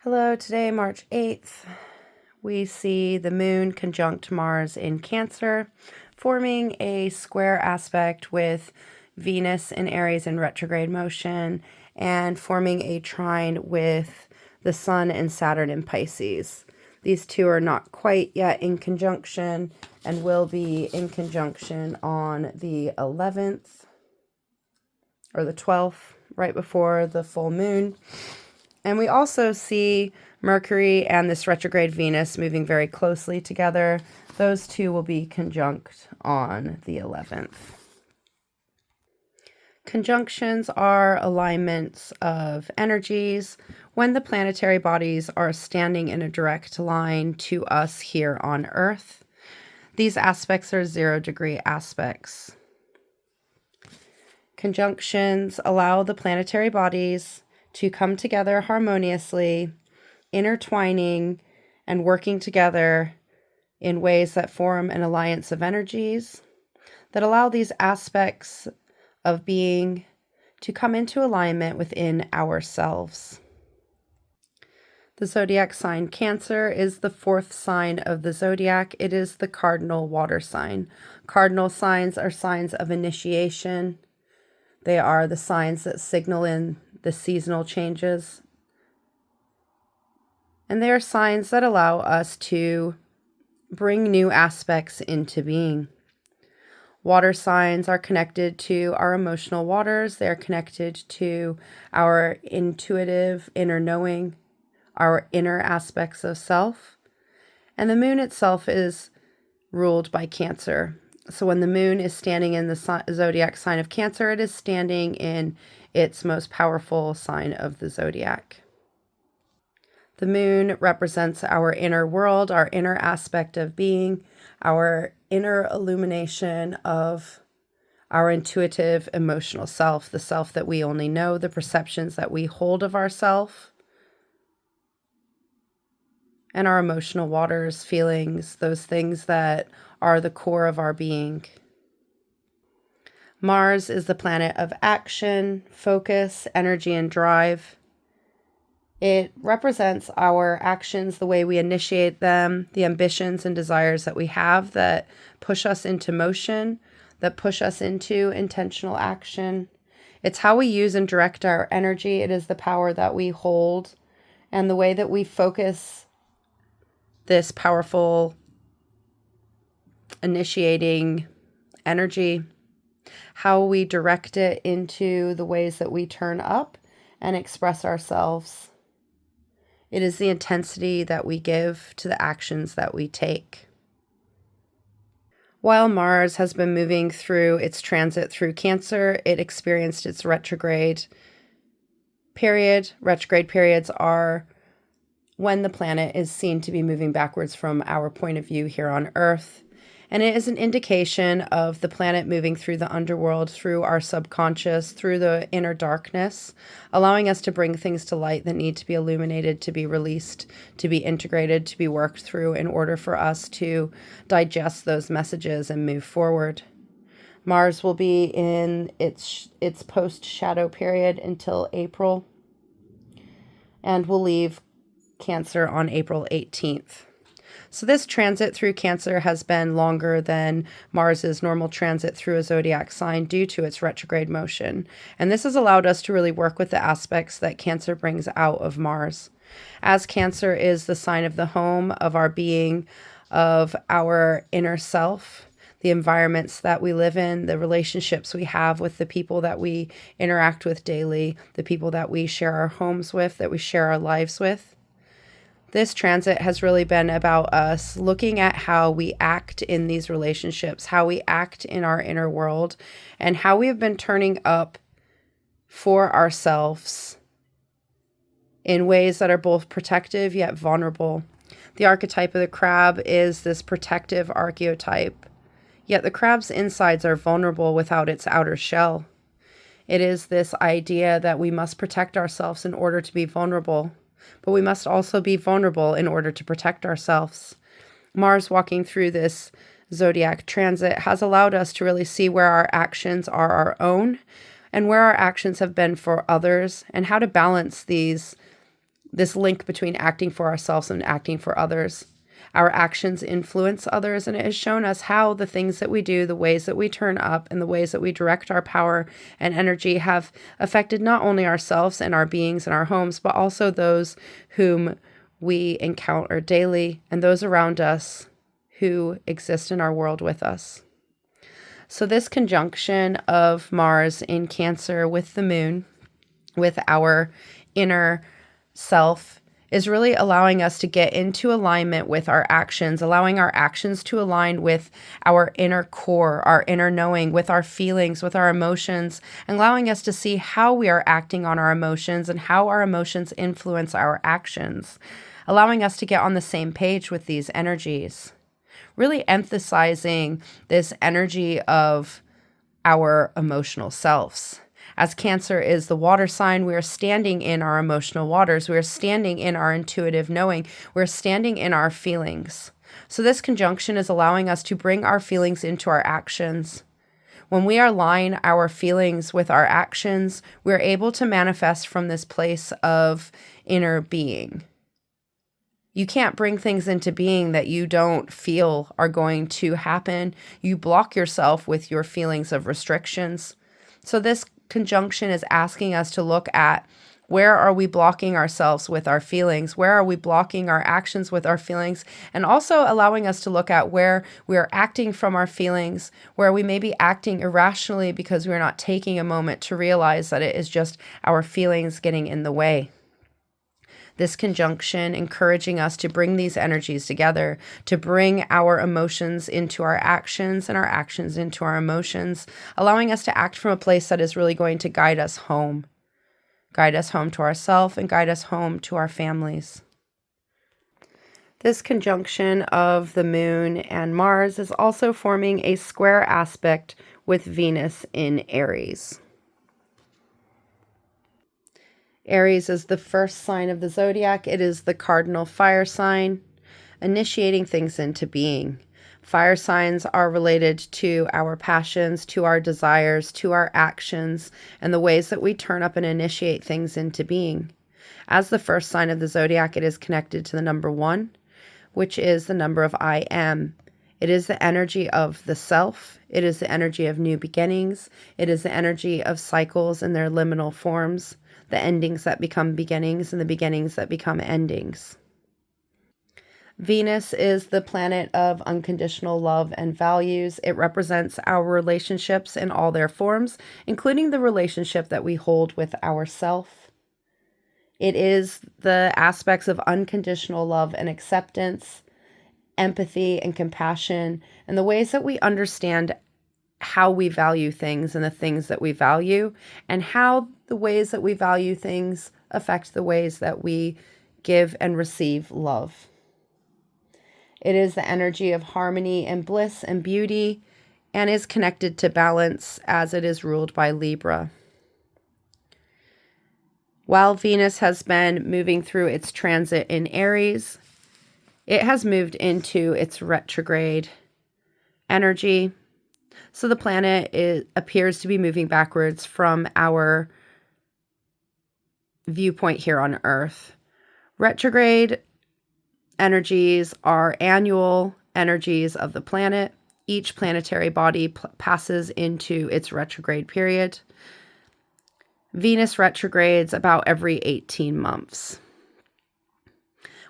Hello, today, March 8th, we see the moon conjunct Mars in Cancer, forming a square aspect with Venus in Aries in retrograde motion, and forming a trine with the Sun and Saturn in Pisces. These two are not quite yet in conjunction and will be in conjunction on the 11th or the 12th, right before the full moon. And we also see Mercury and this retrograde Venus moving very closely together. Those two will be conjunct on the 11th. Conjunctions are alignments of energies when the planetary bodies are standing in a direct line to us here on Earth. These aspects are 0-degree aspects. Conjunctions allow the planetary bodies to come together harmoniously, intertwining and working together in ways that form an alliance of energies that allow these aspects of being to come into alignment within ourselves. The zodiac sign Cancer is the 4th sign of the zodiac. It is the cardinal water sign. Cardinal signs are signs of initiation. They are the signs that signal in the seasonal changes. And they are signs that allow us to bring new aspects into being. Water signs are connected to our emotional waters. They are connected to our intuitive inner knowing, our inner aspects of self. And the moon itself is ruled by Cancer. So when the moon is standing in the zodiac sign of Cancer, it is standing in its most powerful sign of the zodiac. The moon represents our inner world, our inner aspect of being, our inner illumination of our intuitive emotional self, the self that we only know, the perceptions that we hold of ourself, and our emotional waters, feelings, those things that are the core of our being. Mars is the planet of action, focus, energy, and drive. It represents our actions, the way we initiate them, the ambitions and desires that we have that push us into motion, that push us into intentional action. It's how we use and direct our energy. It is the power that we hold and the way that we focus this powerful initiating energy, how we direct it into the ways that we turn up and express ourselves. It is the intensity that we give to the actions that we take. While Mars has been moving through its transit through Cancer, it experienced its retrograde period. Retrograde periods are when the planet is seen to be moving backwards from our point of view here on Earth. And it is an indication of the planet moving through the underworld, through our subconscious, through the inner darkness, allowing us to bring things to light that need to be illuminated, to be released, to be integrated, to be worked through in order for us to digest those messages and move forward. Mars will be in its post-shadow period until April, and will leave Cancer on April 18th. So this transit through Cancer has been longer than Mars's normal transit through a zodiac sign due to its retrograde motion. And this has allowed us to really work with the aspects that Cancer brings out of Mars. As Cancer is the sign of the home, of our being, of our inner self, the environments that we live in, the relationships we have with the people that we interact with daily, the people that we share our homes with, that we share our lives with. This transit has really been about us looking at how we act in these relationships, how we act in our inner world, and how we have been turning up for ourselves in ways that are both protective yet vulnerable. The archetype of the crab is this protective archetype, yet the crab's insides are vulnerable without its outer shell. It is this idea that we must protect ourselves in order to be vulnerable. But we must also be vulnerable in order to protect ourselves. Mars walking through this zodiac transit has allowed us to really see where our actions are our own and where our actions have been for others, and how to balance these this link between acting for ourselves and acting for others. Our actions influence others, and it has shown us how the things that we do, the ways that we turn up, and the ways that we direct our power and energy have affected not only ourselves and our beings and our homes, but also those whom we encounter daily and those around us who exist in our world with us. So this conjunction of Mars in Cancer with the moon, with our inner self, is really allowing us to get into alignment with our actions, allowing our actions to align with our inner core, our inner knowing, with our feelings, with our emotions, and allowing us to see how we are acting on our emotions and how our emotions influence our actions, allowing us to get on the same page with these energies, really emphasizing this energy of our emotional selves. As Cancer is the water sign, we are standing in our emotional waters. We are standing in our intuitive knowing. We're standing in our feelings. So this conjunction is allowing us to bring our feelings into our actions. When we align our feelings with our actions, we're able to manifest from this place of inner being. You can't bring things into being that you don't feel are going to happen. You block yourself with your feelings of restrictions. So this conjunction is asking us to look at where are we blocking ourselves with our feelings? Where are we blocking our actions with our feelings? And also allowing us to look at where we are acting from our feelings, where we may be acting irrationally because we're not taking a moment to realize that it is just our feelings getting in the way. This conjunction encouraging us to bring these energies together, to bring our emotions into our actions and our actions into our emotions, allowing us to act from a place that is really going to guide us home to ourselves and guide us home to our families. This conjunction of the moon and Mars is also forming a square aspect with Venus in Aries. Aries is the first sign of the zodiac. It is the cardinal fire sign, initiating things into being. Fire signs are related to our passions, to our desires, to our actions, and the ways that we turn up and initiate things into being. As the first sign of the zodiac, it is connected to the number 1, which is the number of I am. It is the energy of the self. It is the energy of new beginnings. It is the energy of cycles in their liminal forms, the endings that become beginnings and the beginnings that become endings. Venus is the planet of unconditional love and values. It represents our relationships in all their forms, including the relationship that we hold with ourself. It is the aspects of unconditional love and acceptance, empathy and compassion, and the ways that we understand how we value things and the things that we value, and how the ways that we value things affect the ways that we give and receive love. It is the energy of harmony and bliss and beauty, and is connected to balance as it is ruled by Libra. While Venus has been moving through its transit in Aries, it has moved into its retrograde energy. So the planet appears to be moving backwards from our viewpoint here on Earth. Retrograde energies are annual energies of the planet. Each planetary body passes into its retrograde period. Venus retrogrades about every 18 months.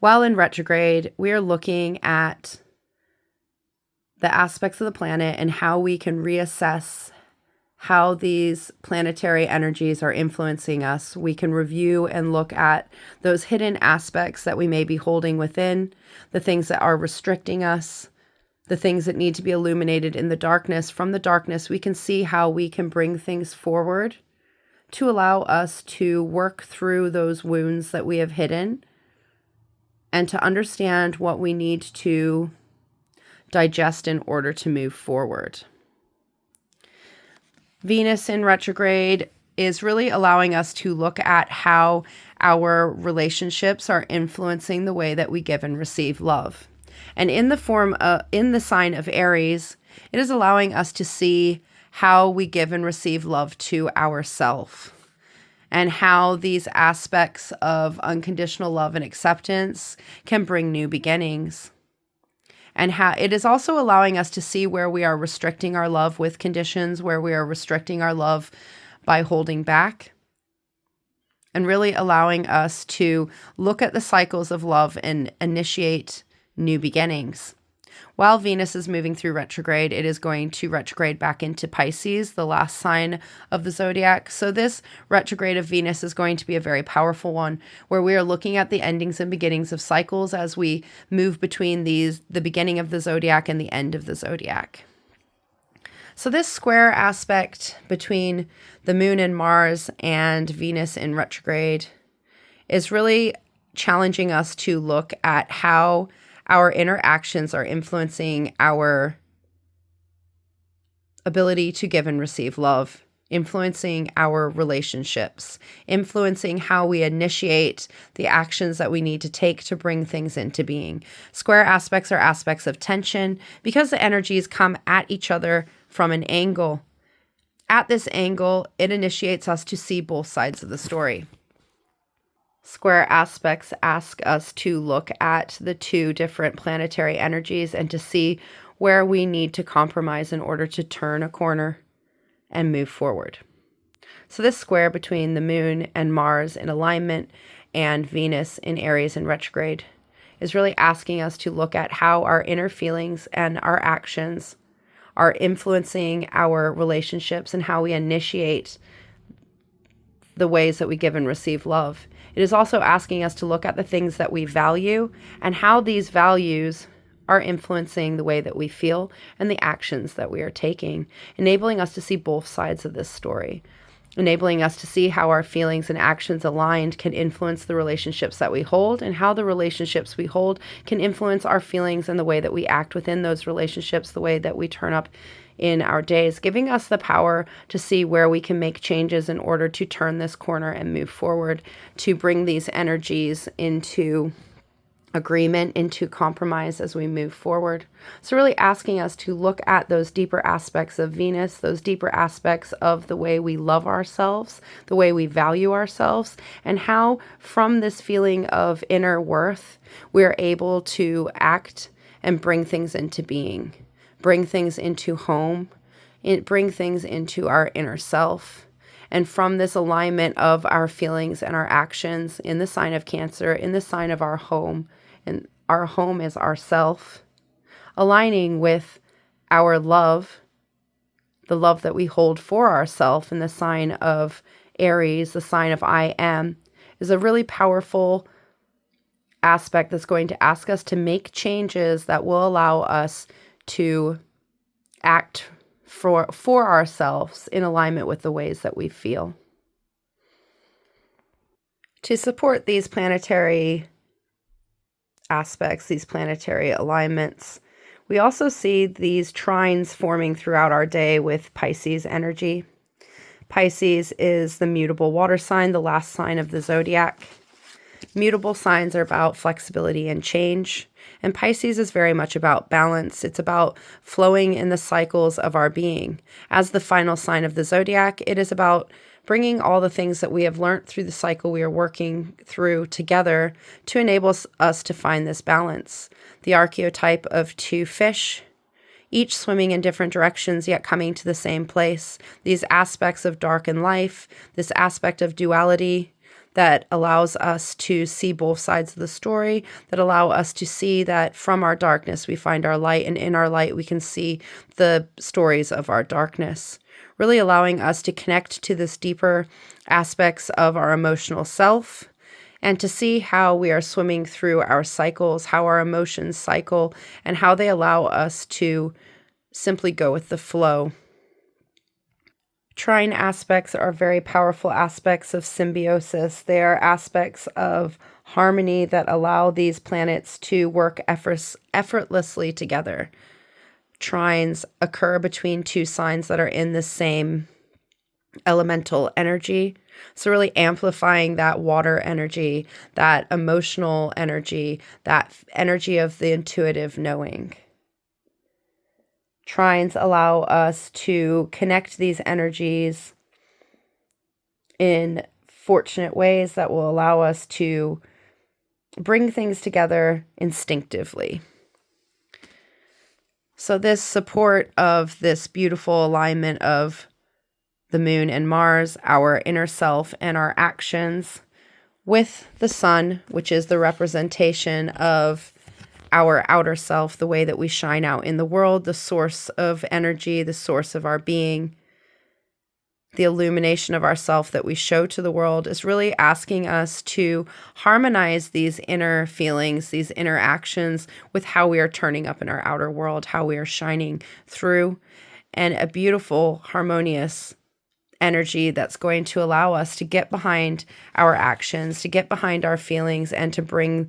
While in retrograde, we are looking at the aspects of the planet and how we can reassess how these planetary energies are influencing us. We can review and look at those hidden aspects that we may be holding within, the things that are restricting us, the things that need to be illuminated in the darkness. From the darkness, we can see how we can bring things forward to allow us to work through those wounds that we have hidden and to understand what we need to digest in order to move forward. Venus in retrograde is really allowing us to look at how our relationships are influencing the way that we give and receive love. And in the sign of Aries, it is allowing us to see how we give and receive love to ourselves. and how these aspects of unconditional love and acceptance can bring new beginnings. And how it is also allowing us to see where we are restricting our love with conditions, where we are restricting our love by holding back, and really allowing us to look at the cycles of love and initiate new beginnings. While Venus is moving through retrograde, it is going to retrograde back into Pisces, the last sign of the zodiac. So this retrograde of Venus is going to be a very powerful one, where we are looking at the endings and beginnings of cycles as we move between the beginning of the zodiac and the end of the zodiac. So this square aspect between the moon and Mars and Venus in retrograde is really challenging us to look at how our interactions are influencing our ability to give and receive love, influencing our relationships, influencing how we initiate the actions that we need to take to bring things into being. Square aspects are aspects of tension because the energies come at each other from an angle. At this angle, it initiates us to see both sides of the story. Square aspects ask us to look at the two different planetary energies and to see where we need to compromise in order to turn a corner and move forward. So this square between the moon and Mars in alignment and Venus in Aries in retrograde is really asking us to look at how our inner feelings and our actions are influencing our relationships and how we initiate the ways that we give and receive love. It is also asking us to look at the things that we value and how these values are influencing the way that we feel and the actions that we are taking, enabling us to see both sides of this story, enabling us to see how our feelings and actions aligned can influence the relationships that we hold, and how the relationships we hold can influence our feelings and the way that we act within those relationships, the way that we turn up in our days, giving us the power to see where we can make changes in order to turn this corner and move forward, to bring these energies into agreement, into compromise as we move forward. So really asking us to look at those deeper aspects of Venus, those deeper aspects of the way we love ourselves, the way we value ourselves, and how from this feeling of inner worth, we're able to act and bring things into being, bring things into home, bring things into our inner self. And from this alignment of our feelings and our actions in the sign of Cancer, in the sign of our home, and our home is ourself, aligning with our love, the love that we hold for ourself in the sign of Aries, the sign of I am, is a really powerful aspect that's going to ask us to make changes that will allow us to act for ourselves in alignment with the ways that we feel. To support these planetary aspects, these planetary alignments, we also see these trines forming throughout our day with Pisces energy. Pisces is the mutable water sign, the last sign of the zodiac. Mutable signs are about flexibility and change, and Pisces is very much about balance. It's about flowing in the cycles of our being. As the final sign of the zodiac, it is about bringing all the things that we have learned through the cycle we are working through together to enable us to find this balance. The archetype of two fish, each swimming in different directions, yet coming to the same place. These aspects of dark and life, this aspect of duality that allows us to see both sides of the story, that allow us to see that from our darkness we find our light, and in our light we can see the stories of our darkness. Really allowing us to connect to this deeper aspects of our emotional self and to see how we are swimming through our cycles, how our emotions cycle, and how they allow us to simply go with the flow. Trine aspects are very powerful aspects of symbiosis. They are aspects of harmony that allow these planets to work effortlessly together. Trines occur between two signs that are in the same elemental energy. So really amplifying that water energy, that emotional energy, that energy of the intuitive knowing. Trines allow us to connect these energies fortunate ways that will allow us to bring things together instinctively. So this support of this beautiful alignment of the moon and Mars, our inner self and our actions, with the sun, which is the representation of our outer self, the way that we shine out in the world, the source of energy, the source of our being, the illumination of ourself that we show to the world, is really asking us to harmonize these inner feelings, these inner actions with how we are turning up in our outer world, how we are shining through, and a beautiful, harmonious energy that's going to allow us to get behind our actions, to get behind our feelings, and to bring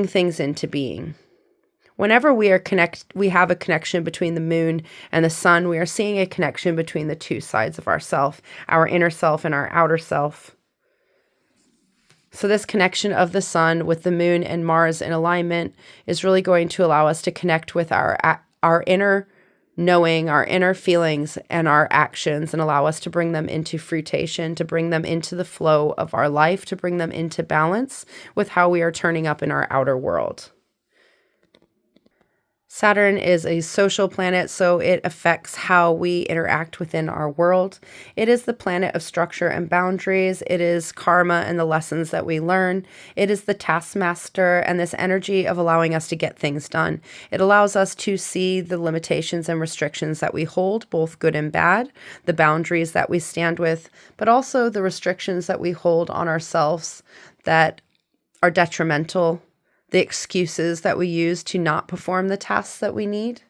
things into being. Whenever we have a connection between the moon and the sun, we are seeing a connection between the two sides of ourself, our inner self and our outer self. So this connection of the sun with the moon and Mars in alignment is really going to allow us to connect with our inner knowing, our inner feelings and our actions, and allow us to bring them into fruition, to bring them into the flow of our life, to bring them into balance with how we are turning up in our outer world. Saturn is a social planet, so it affects how we interact within our world. It is the planet of structure and boundaries. It is karma and the lessons that we learn. It is the taskmaster and this energy of allowing us to get things done. It allows us to see the limitations and restrictions that we hold, both good and bad, the boundaries that we stand with, but also the restrictions that we hold on ourselves that are detrimental, the excuses that we use to not perform the tasks that we need.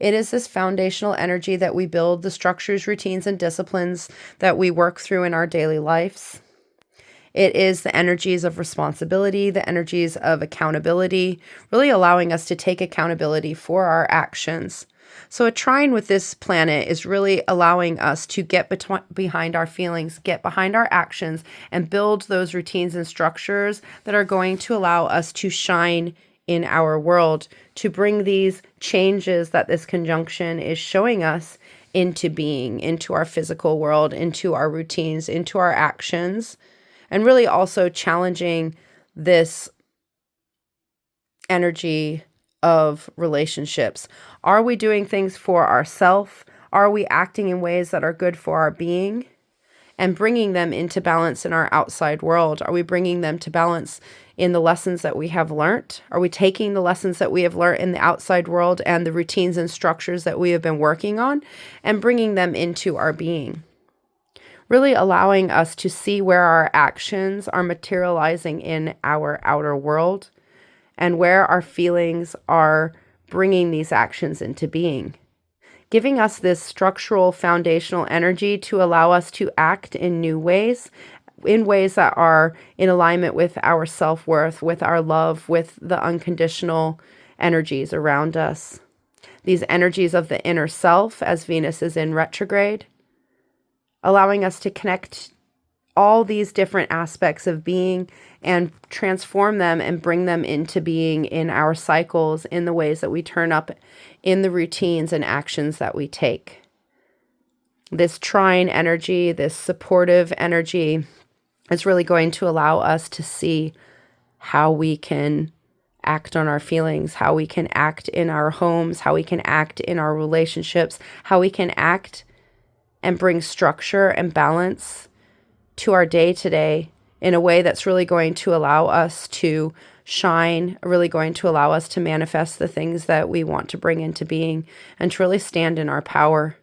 It is this foundational energy that we build the structures, routines, and disciplines that we work through in our daily lives. It is the energies of responsibility, the energies of accountability, really allowing us to take accountability for our actions. So a trine with this planet is really allowing us to get behind our feelings, get behind our actions, and build those routines and structures that are going to allow us to shine in our world, to bring these changes that this conjunction is showing us into being, into our physical world, into our routines, into our actions, and really also challenging this energy of relationships. Are we doing things for ourselves? Are we acting in ways that are good for our being and bringing them into balance in our outside world? Are we bringing them to balance in the lessons that we have learned? Are we taking the lessons that we have learned in the outside world and the routines and structures that we have been working on and bringing them into our being? Really allowing us to see where our actions are materializing in our outer world and where our feelings are bringing these actions into being. Giving us this structural foundational energy to allow us to act in new ways, in ways that are in alignment with our self-worth, with our love, with the unconditional energies around us. These energies of the inner self as Venus is in retrograde, allowing us to connect all these different aspects of being and transform them and bring them into being in our cycles, in the ways that we turn up, in the routines and actions that we take. This trine energy, this supportive energy, is really going to allow us to see how we can act on our feelings, how we can act in our homes, how we can act in our relationships, how we can act and bring structure and balance to our day-to-day in a way that's really going to allow us to shine, really going to allow us to manifest the things that we want to bring into being and to really stand in our power,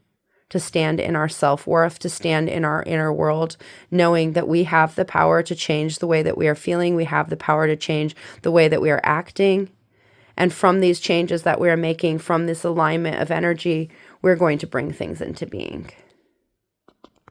to stand in our self-worth, to stand in our inner world, knowing that we have the power to change the way that we are feeling, we have the power to change the way that we are acting. And from these changes that we are making, from this alignment of energy, we're going to bring things into being.